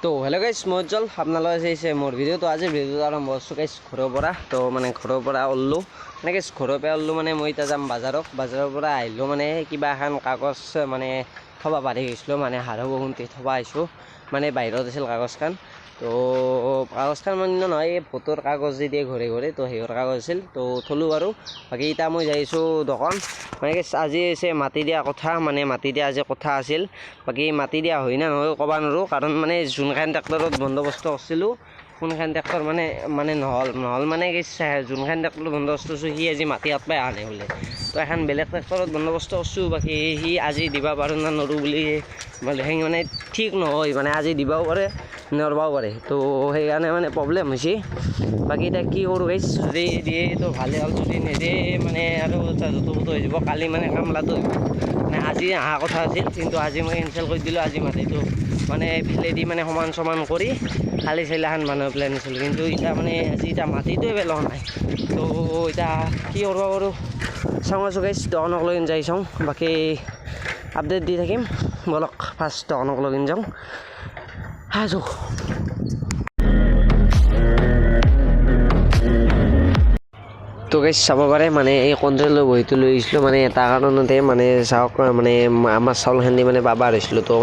তো হেল্ল' গাইছ মই উজ্জ্বল আপোনালোকে চাইছে মোৰ ভিডিঅ'। তো আজিৰ ভিডিঅ'টো আৰম্ভ কৰিছোঁ গাইছ ঘৰৰ পৰা। তো মানে ঘৰৰ পৰা ওলালোঁ মানে গাইছ ঘৰৰ পৰা ওলালোঁ মানে মই এতিয়া যাম বাজাৰৰ পৰা আহিলোঁ মানে কিবা এখন কাগজ মানে থ'ব পাৰি গৈছিলোঁ মানে হাড় বসুন্তি থ'ব আহিছোঁ মানে বাহিৰত আছিল কাগজখন। তো কাগজখন মানে নহয় এই ভোটৰ কাগজ যে দিয়ে ঘৰে ঘৰে, তো সেইৰ কাগজ আছিল। তো থলোঁ আৰু বাকী এতিয়া মই যাইছোঁ দোকান মানে আজি আছে মাটি দিয়া কথা, মানে মাটি দিয়া আজি কথা আছিল। বাকী মাটি দিয়া হয় না নহয় ক'ব নোৱাৰোঁ, কাৰণ মানে যোনখন ট্ৰেক্টৰত বন্দবস্ত কৰিছিলোঁ কোনখন ট্ৰেক্টৰ মানে নহ'ল মানে কি যোনখন ট্ৰেক্টৰত বন্দবস্ত কৰিছোঁ সি আজি মাটি আঠবাই অহা নাই বোলে। তো এখন বেলেগ ট্ৰেক্টৰত বন্দবস্ত কৰিছোঁ, বাকী সি আজি দিব পাৰোঁ না নোৱাৰোঁ বুলি সেই মানে ঠিক নহয়, মানে আজি দিবও পাৰে নোৱাৰিবও পাৰে। তো সেইকাৰণে মানে প্ৰব্লেম হৈছে। বাকী এতিয়া কি কৰোঁ গাইছ, যদি দিয়ে তো ভালে হ'ল, যদি নিদিয়ে মানে আৰু য'তো হৈ যাব। কালি মানে কামলাটো মানে আজি অহা কথা আছিল, কিন্তু আজি মই কেনচেল কৰি দিলোঁ। আজি মাটিটো মানে ফেলেদি মানে সমান কৰি খালি চাইলাখান মানুহ পেলাই নিছিলোঁ, কিন্তু এতিয়া মানে আজি এতিয়া মাটিটোৱে পেলোৱা নাই। তো এতিয়া কি কৰিব পাৰোঁ চাওঁ আছোঁ গাইছ, দোকানক লৈ যাই চাওঁ, বাকী আপডেট দি থাকিম। বলক ফাৰ্ষ্ট দোকানক লৈ যাওঁ আছোঁ। তো গাইছ চাব পাৰে মানে এই কণ্ট্ৰলৰ বহীটো লৈ আহিছিলোঁ মানে এটা কাৰণতে, মানে চাওক মানে আমাৰ চাউলখিনি মানে পাবা হৈছিলোঁ। তো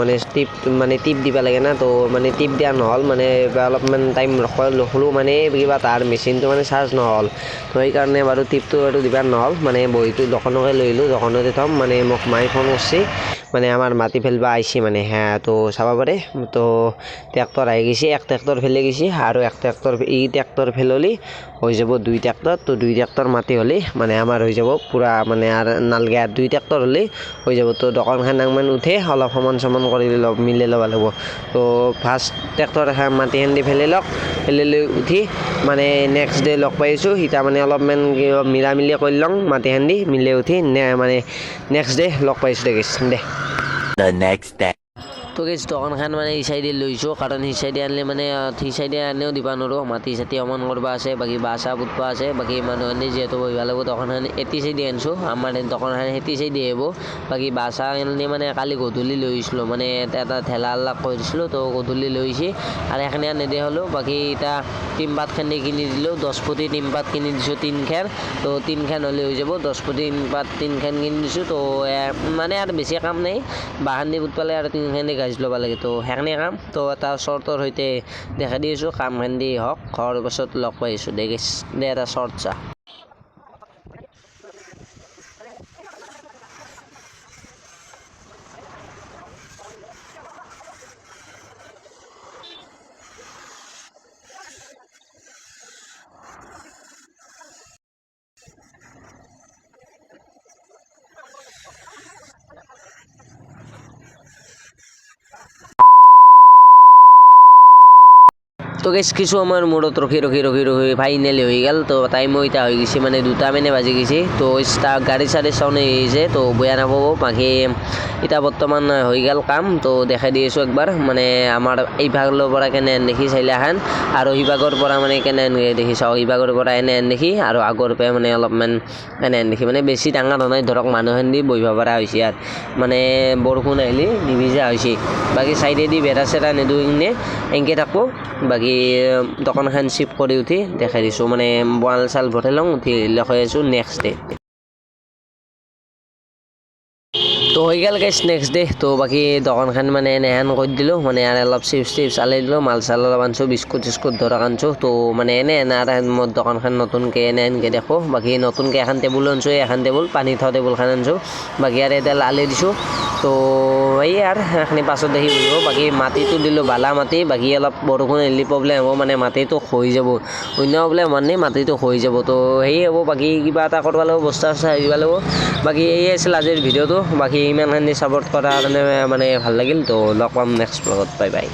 মানে টিপ দিব লাগে না, তো মানে টিপ দিয়া নহ'ল, মানে অলপমান টাইম ৰখলোঁ মানে কিবা তাৰ মেচিনটো মানে চাৰ্জ নহ'ল। তো সেইকাৰণে বাৰু টিপটো আৰু দিবা নহ'ল, মানে বহীটো দোকানকে লৈ আহিলোঁ, দোকানতে থ'ম। মানে মোক মায়ে ফোন কৰিছে, মানে আমাৰ মাটি ফেলব আহিছে মানে তো চাব পাৰে। তো ট্ৰেক্টৰ আহি গৈছে, এক ট্ৰেক্টৰ ফেলে গৈছে আৰু এক ট্ৰেক্টৰ ফেললি হৈ যাব দুই ট্ৰেক্টৰ। তো দুই ট্ৰেক্টৰ মাটি হ'লে মানে আমাৰ হৈ যাব পূৰা, মানে আৰু নালগে আৰু দুই ট্ৰেক্টৰ হ'লে হৈ যাব। তো দোকানখন মানে উঠে অলপ সমান কৰি মিলাই ল'ব লাগিব। তো ফাৰ্ষ্ট ট্ৰেক্টৰ এখন মাটিখন দি ফেলে লৈ উঠি মানে নেক্সট ডে লগ পাইছোঁ, সিতা মানে অলপমান মিলি কৰি লওঁ মাটিখন দি মিলাই উঠি মানে নেক্সট ডে লগ পাইছোঁ দে। The next day. তো গেছ দোকানখন মানে এই চাইডে লৈছোঁ, কাৰণ সেই চাইডে আনিলে মানে সেই চাইডে আনিও দিব নোৱাৰোঁ, মাটি চাটি সমান কৰিব আছে, বাকী বাঁহ চাহ পুতবা আছে। বাকী মানুহখিনি যিহেতু বহিব লাগিব, দোকানখন এটি চাইডে আনিছোঁ, আমাৰ দোকানখন সেটি চাইডে আহিব। বাকী বাঁহ চাহ আনি মানে কালি গধূলি লৈ আহিছিলোঁ, মানে এটা ঠেলা কৰি দিছিলোঁ। তো গধূলি লৈ আহিছে আৰু সেইখিনি নিদিয়া হ'লোঁ। বাকী এতিয়া টিনপাতখিনি কিনি দিলোঁ, 10 ফুটি টিনপাত কিনি দিছোঁ 3 খেৰ। তো 3 খেৰ হ'লে হৈ যাব, 10 ফুটি টিনপাত 3 খেৰ কিনি দিছোঁ। তো মানে আৰু বেছি কাম নাই, বাঁহখন দি পুতপালে আৰু 3 খেৰ দি গাজ ল'ব লাগে। তো সেইখিনি কাম তো এটা চৰ্টৰ সৈতে দেখা দি আছোঁ, কামখিনি হওক, হোৱাৰ পাছত লগ পাই আছোঁ দে এটা চৰ্ট চা। তো গেছ কিছু আমাৰ মূৰত ৰখি ফাইনেলি হৈ গ'ল। তো টাইমো এতিয়া হৈ গৈছে, মানে 2টা মানে বাজি গৈছে। তো গাড়ী চাড়ী চাউনে আহিছে, তো বেয়া নাপাব। বাকী এতিয়া বৰ্তমান হৈ গ'ল কাম। তো দেখাই দি আছোঁ একবাৰ, মানে আমাৰ এইভাগৰ পৰা কেনে দেখি চাইলাখান আৰু সিভাগৰ পৰা মানে কেনে দেখি চাওঁ, ইভাগৰ পৰা এনে দেখি আৰু আগৰ পৰা মানে অলপমান এনে দেখি, মানে বেছি ডাঙৰ নহয়, ধৰক মানুহখিনি দি বহিব পৰা হৈছে আৰু মানে বৰষুণ আহিলে নিভিজা হৈছে। বাকী চাইডেদি বেৰা চেৰা নিদিওঁ, এনেকৈ থাকোঁ। বাকী দোকানখন চিফ্ট কৰি উঠি দেখাই দিছোঁ, মানে বৱাল চাল ভৰাই লওঁ, উঠি লগাই আছোঁ নেক্সট ডে। তো হৈ গ'ল গাইছ নেক্সট ডে। তো বাকী দোকানখন মানে এনেহেন কৰি দিলোঁ, মানে আৰু অলপ চিপছ আলাই দিলোঁ, মাল চাল অলপ আনিছোঁ, বিস্কুট চিস্কুট ধৰক আনিছোঁ। তো মানে মোৰ দোকানখন নতুনকৈ এনেকৈ দেখোঁ। বাকী নতুনকৈ এখন টেবুল আনিছোঁ, এখন টেবুল পানী থোৱা টেবুলখন আনিছোঁ। বাকী আৰু এডাল আলি দিছোঁ। তো এই আৰু সেইখিনি পাছত দেখি বহিব। বাকী মাটিটো দিলোঁ বালা মাটি, বাকী অলপ বৰষুণ আহিলে প্ৰব্লেম হ'ব, মানে মাটিটো খহি যাব, অন্য প্ৰব্লেম মানে মাটিটো খহি যাব। তো সেয়ে হ'ব, বাকী কিবা এটা কৰিব লাগিব, বস্তা চস্তা আহিব লাগিব। বাকী এই আছিল আজিৰ ভিডিঅ'টো। বাকী ইমানখিনি ছাপোৰ্ট কৰাৰ কাৰণে মানে ভাল লাগিল। তো লগ পাম নেক্সট ব্লগত, বাই বাই।